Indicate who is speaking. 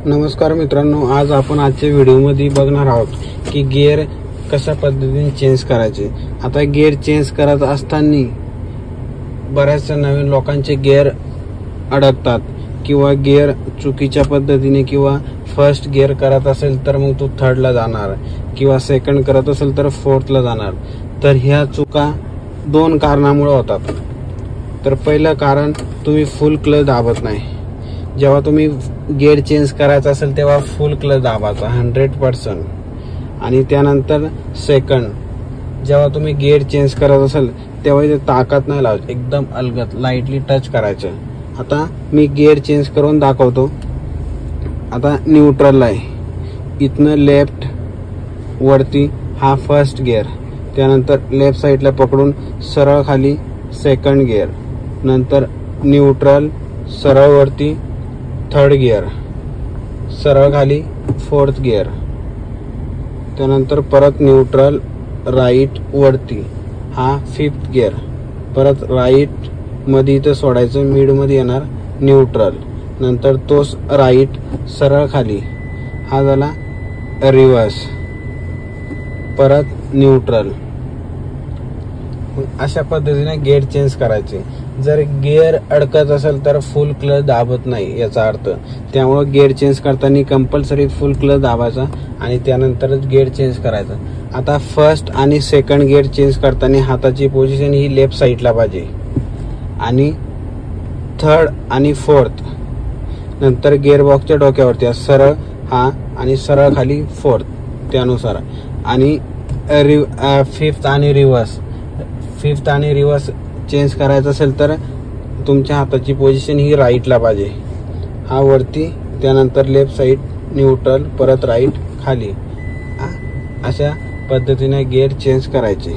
Speaker 1: नमस्कार मित्रांनो, आज आपण आजच्या व्हिडिओमध्ये बघणार आहोत की गिअर कशा पद्धतीने चेंज करायचे। आता गिअर चेंज करत असताना बऱ्याच नवीन लोकांचे गिअर अडकतात किंवा गिअर चुकीच्या पद्धतीने किंवा फर्स्ट गिअर करत असेल तर मग तो थर्डला जाणार किंवा सेकंड करत असेल तर फोर्थला जाणार। तर ह्या चुका दोन कारणामुळे होतात। तर पहिलं कारण, तुम्ही फुल क्लच दाबत नाही। जेव्हा तुम्ही गिअर चेंज करायचा असेल तेव्हा फुल क्लच दाबायचा 100%। आणि त्यानंतर सेकंड, जेव्हा तुम्ही गिअर चेंज करत असाल तेव्हा इथे ताकद नाही लावायची, एकदम अलगद लाईटली टच करायचं। आता मी गिअर चेंज करून दाखवतो। आता न्यूट्रल आहे, इथनं लेफ्ट वरती हा फर्स्ट गिअर, त्यानंतर लेफ्ट साईडला पकडून सरळ खाली सेकंड गिअर, नंतर न्यूट्रल, सरळ वरती थर्ड गिअर, सरळ खाली फोर्थ गिअर, त्यानंतर परत न्यूट्रल, राईट वरती हा फिफ्थ गिअर, परत राईट मध्ये इथं सोडायचं, मिड मध्ये येणार न्यूट्रल, नंतर तोच राईट सरळ खाली हा झाला रिव्हर्स, परत न्यूट्रल। अशा पद्धतीने गिअर चेंज करायचे। जर गिअर अडकत असेल तर फुल क्लच दाबत नाही याचा अर्थ। त्यामुळे गिअर चेंज करताना कंपल्सरी फुल क्लच दाबायचा आणि त्यानंतरच गिअर चेंज करायचा। आता फर्स्ट आणि सेकंड गिअर चेंज करताना हाताची पोझिशन ही लेफ्ट साईडला पाहिजे आणि थर्ड आणि फोर्थ नंतर गिअर बॉक्सच्या डोक्यावरती सरळ हा आणि सरळ खाली फोर्थ त्यानुसार। आणि फिफ्थ आणि रिव्हर्स चेंज करायचं असेल तर तुमच्या हाताची पोझिशन ही राईटला पाहिजे, हा वरती, त्यानंतर लेफ्ट साईड न्यूट्रल, परत राईट खाली। अशा पद्धतीने गिअर चेंज करायचे।